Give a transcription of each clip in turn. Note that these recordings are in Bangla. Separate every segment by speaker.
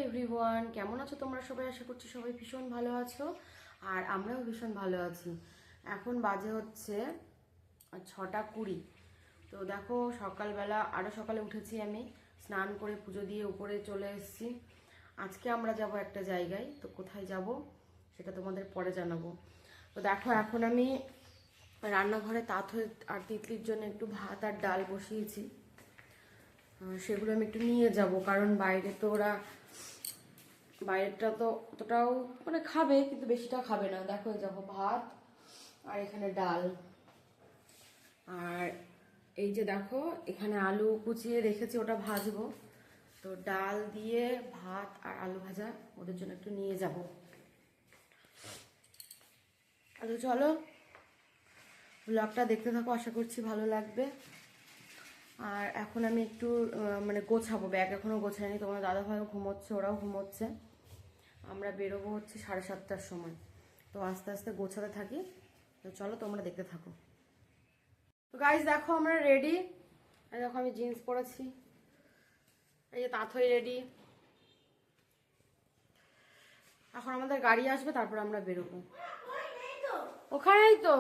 Speaker 1: এভরিওয়ান, কেমন আছো তোমরা সবাই? আশা করছি সবাই ভীষণ ভালো আছো আর আমরাও ভীষণ ভালো আছি। এখন বাজে হচ্ছে 6:20। তো দেখো সকালবেলা আরও সকালে উঠেছি, আমি স্নান করে পুজো দিয়ে উপরে চলে এসেছি। আজকে আমরা যাব একটা জায়গায়, তো কোথায় যাব সেটা তোমাদের পরে জানাবো। তো দেখো এখন আমি রান্নাঘরে আর তিতলির জন্য একটু ভাত আর ডাল বসিয়েছি। সেগুলো আমি একটু নিয়ে যাব, কারণ বাইরেটা তো অতটাও মানে খাবে, কিন্তু বেশিটা খাবে না। দেখো এই যাবো ভাত আর এখানে ডাল, আর এই যে দেখো এখানে আলু কুচিয়ে রেখেছি, ওটা ভাজবো। তো ডাল দিয়ে ভাত আর আলু ভাজা ওদের জন্য একটু নিয়ে যাব। তো চলো ব্লগটা দেখতে থাকো, আশা করছি ভালো লাগবে। আর এখন আমি একটু মানে গোছাবো, ব্যাগ এখনও গোছায়নি। তোমার দাদাভাইও ঘুমোচ্ছে, ওরাও ঘুমোচ্ছে। আমরা বেরোবো হচ্ছে 7:30টার সময়। তো আস্তে আস্তে গোছাতে থাকি। তো চলো তোমরা দেখতে থাকো। তো গাইজ দেখো আমরা রেডি। দেখো আমি জিন্স পরেছি, এই যে তাঁতই রেডি। এখন আমাদের গাড়ি আসবে, তারপর আমরা বেরোবো। ওখানেই তো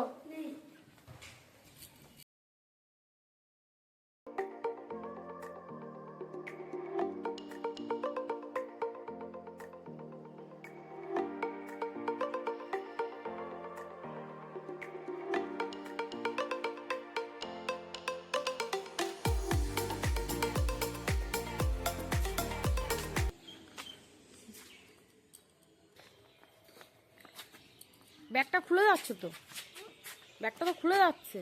Speaker 1: ব্যাগটা খুলে যাচ্ছে, তো ব্যাগটা তো খুলে যাচ্ছে।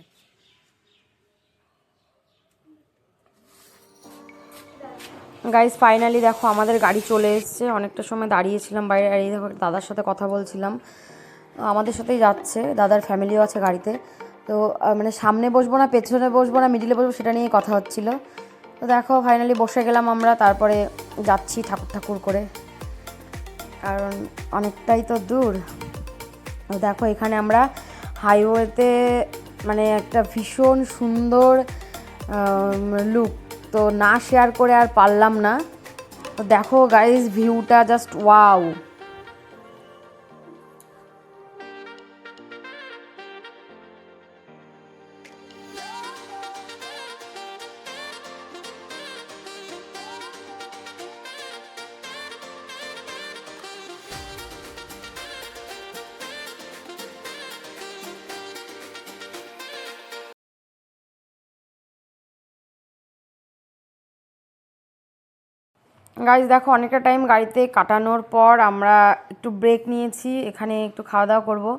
Speaker 1: গাইজ ফাইনালি দেখো আমাদের গাড়ি চলে এসছে। অনেকটা সময় দাঁড়িয়েছিলাম বাইরে, আর এই দেখো দাদার সাথে কথা বলছিলাম। আমাদের সাথেই যাচ্ছে, দাদার ফ্যামিলিও আছে গাড়িতে। তো মানে সামনে বসবো না, পেছনে বসবো না, মিডিলে বসবো, সেটা নিয়েই কথা হচ্ছিল। তো দেখো ফাইনালি বসে গেলাম আমরা। তারপরে যাচ্ছি ঠাকুর ঠাকুর করে, কারণ অনেকটাই তো দূর। দেখো এখানে আমরা হাইওয়েতে, মানে একটা ভীষণ সুন্দর লুক, তো না শেয়ার করে আর পারলাম না। তো দেখো গাইজ ভিউটা জাস্ট ওয়াও। গাইজ দেখো অনেকটা টাইম গাড়িতে কাটানোর পর আমরা একটু ব্রেক নিয়েছি, এখানে একটু খাওয়া দাওয়া করবো।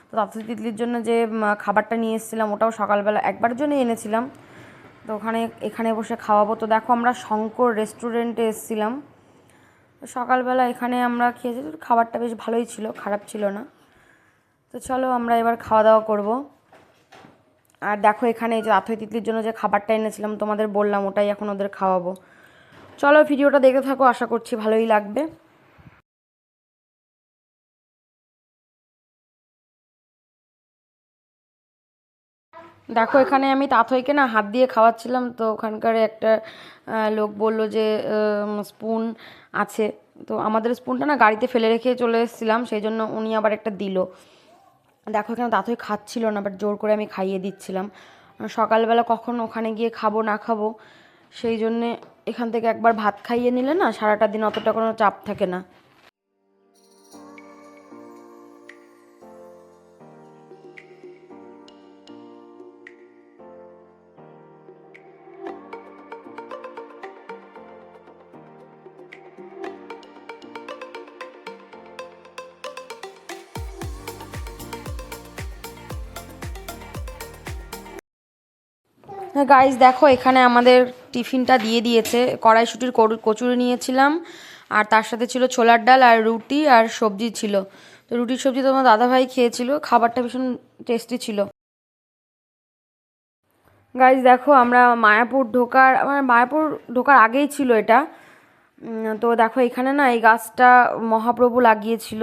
Speaker 1: তো তাঁতই তিতলির জন্য যে খাবারটা নিয়ে এসেছিলাম, ওটাও সকালবেলা একবারের জন্য এনেছিলাম। তো এখানে বসে খাওয়াবো। তো দেখো আমরা শঙ্কর রেস্টুরেন্টে এসেছিলাম। সকালবেলা এখানে আমরা খেয়েছি, খাবারটা বেশ ভালোই ছিল, খারাপ ছিল না। তো চলো আমরা এবার খাওয়া দাওয়া করবো। আর দেখো এখানে এই যে তাঁতই তিতলির জন্য যে খাবারটা এনেছিলাম তোমাদের বললাম, ওটাই এখন ওদের খাওয়াবো। চলো ভিডিওটা দেখতে থাকো, আশা করছি ভালোই লাগবে। দেখো এখানে আমি তাঁতইকে না হাত দিয়ে খাওয়াচ্ছিলাম। তো ওখানকার একটা লোক বলল যে স্পুন আছে। তো আমাদের স্পুনটা না গাড়িতে ফেলে রেখে চলে এসেছিলাম, সেই জন্য উনি আবার একটা দিল। দেখো এখানে তাঁতই খাচ্ছিল না, বাট জোর করে আমি খাইয়ে দিচ্ছিলাম। সকালবেলা কখন ওখানে গিয়ে খাবো না খাবো, সেই জন্যে এখান থেকে একবার ভাত খাইয়ে নিলে না সারাটা দিন অতটা কোনো চাপ থাকে না। হ্যাঁ গাইজ দেখো এখানে আমাদের টিফিনটা দিয়ে দিয়েছে। কড়াইশুঁটির কচুরি নিয়েছিলাম, আর তার সাথে ছিল ছোলার ডাল আর রুটি আর সবজি ছিল। তো রুটির সবজি তোমার দাদাভাই খেয়েছিল, খাবারটা ভীষণ টেস্টি ছিল। গাইজ দেখো আমরা মায়াপুর ঢোকার আগেই ছিল এটা। তো দেখো এখানে না এই গাছটা মহাপ্রভু লাগিয়েছিল,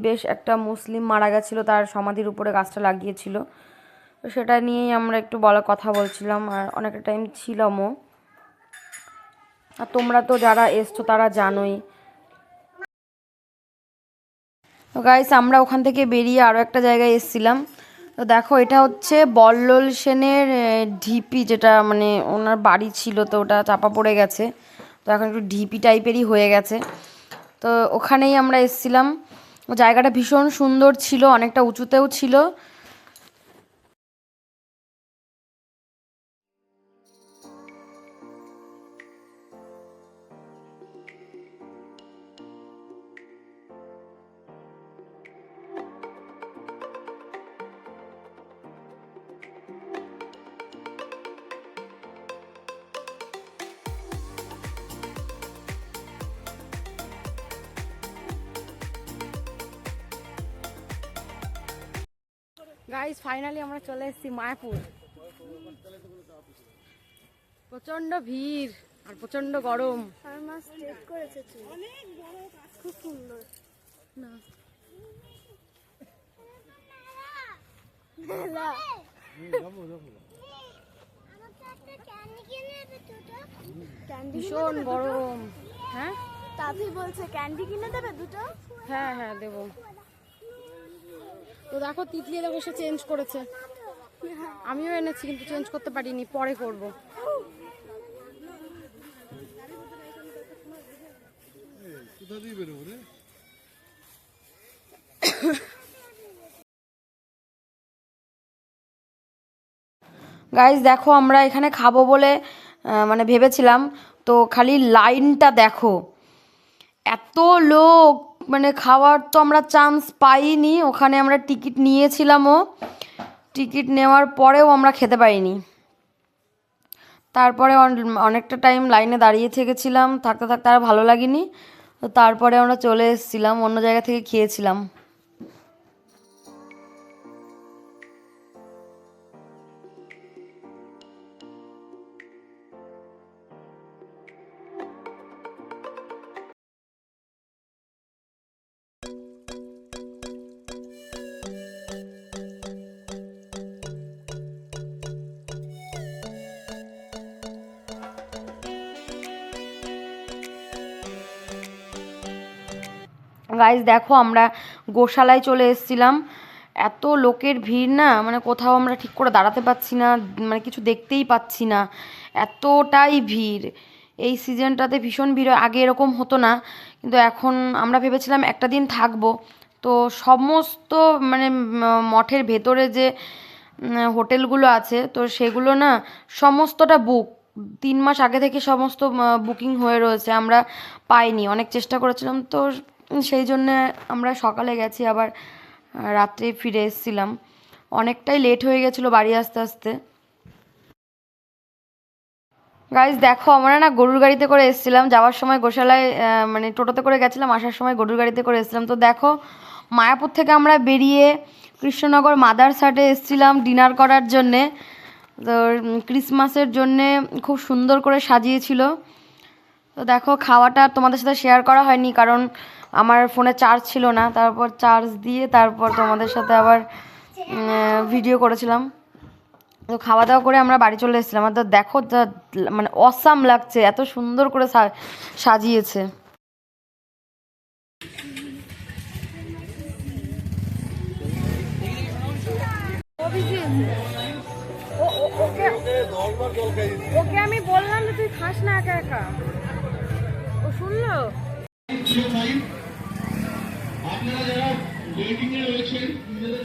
Speaker 1: বেশ একটা মুসলিম মারা গেছিলো, তার সমাধির উপরে গাছটা লাগিয়েছিল। তো সেটা নিয়েই আমরা একটু কথা বলছিলাম, আর অনেকটা টাইম ছিলামও। আর তোমরা তো যারা এসছো তারা জানোই। তো গাইস আমরা ওখান থেকে বেরিয়ে আরও একটা জায়গায় এসেছিলাম। তো দেখো এটা হচ্ছে বল্লল সেনের ঢিপি, যেটা মানে ওনার বাড়ি ছিল, তো ওটা চাপা পড়ে গেছে, তো এখন একটু ঢিপি টাইপেরই হয়ে গেছে। তো ওখানেই আমরা এসেছিলাম। জায়গাটা ভীষণ সুন্দর ছিল, অনেকটা উঁচুতেও ছিল। গাইস ফাইনালি আমরা চলে এসেছি মায়াপুর। প্রচন্ড ভিড় আর প্রচন্ড গরম। খুব সুন্দর না ভীষণ গরম। হ্যাঁ
Speaker 2: তাভি বলছে ক্যান্ডি কিনে দেবে দুটো।
Speaker 1: হ্যাঁ হ্যাঁ দেবো। তো দেখো তিতলি দেখো সে চেঞ্জ করেছে, আমিও এনেছি কিন্তু চেঞ্জ করতে পারিনি, পরে করব। গাইস দেখো আমরা এখানে খাবো বলে মানে ভেবেছিলাম, তো খালি লাইনটা দেখো, এত লোক, মানে খাওয়ার তো আমরা চান্স পাইনি। ওখানে আমরা টিকিট নিয়েছিলামও, টিকিট নেওয়ার পরেও আমরা খেতে পারিনি। তারপরে অনেকটা টাইম লাইনে দাঁড়িয়ে থেকেছিলাম, থাকতে থাকতে আর ভালো লাগেনি, তো তারপরে আমরা চলে এসেছিলাম, অন্য জায়গা থেকে খেয়েছিলাম। গাইস দেখো আমরা গোশালায় চলে এসেছিলাম, এত লোকের ভিড় না, মানে কোথাও আমরা ঠিক করে দাঁড়াতে পাচ্ছি না, মানে কিছু দেখতেই পাচ্ছি না, এতটাই ভিড়। এই সিজনটাতে ভীষণ ভিড় হয়, আগে এরকম হতো না, কিন্তু এখন আমরা ভেবেছিলাম একটা দিন থাকবো, তো সমস্ত মানে মঠের ভেতরে যে হোটেলগুলো আছে, তো সেগুলো না সমস্তটা বুক, 3 মাস আগে থেকে সমস্ত বুকিং হয়ে রয়েছে, আমরা পাইনি, অনেক চেষ্টা করেছিলাম, তো সেই জন্যে আমরা সকালে গেছি, আবার রাত্রে ফিরে এসেছিলাম, অনেকটাই লেট হয়ে গেছিলো বাড়ি আসতে আসতে। গাইজ দেখো আমরা না গরুর গাড়িতে করে এসেছিলাম, যাওয়ার সময় গোশালায় মানে টোটোতে করে গেছিলাম, আসার সময় গরুর গাড়িতে করে এসেছিলাম। তো দেখো মায়াপুর থেকে আমরা বেরিয়ে কৃষ্ণনগর মাদারসাটে এসেছিলাম ডিনার করার জন্যে, তো ক্রিসমাসের জন্যে খুব সুন্দর করে সাজিয়েছিল। তো দেখো খাওয়াটা তোমাদের সাথে শেয়ার করা হয়নি, কারণ আমার ফোনে চার্জ ছিল না, তারপর চার্জ দিয়ে তারপর তোমাদের সাথে আবার ভিডিও করেছিলাম। তো খাওয়া দাওয়া করে আমরা বাড়ি চলে এসেছিলাম, আর তো দেখো মানে অসাম লাগছে, এত সুন্দর করে সাজিয়েছে। ওকে আমি বললাম যে তুই খাস না একা একা, ও শুনলো। আপনারা যারা ওয়েটিং এ রয়েছেন নিজেদের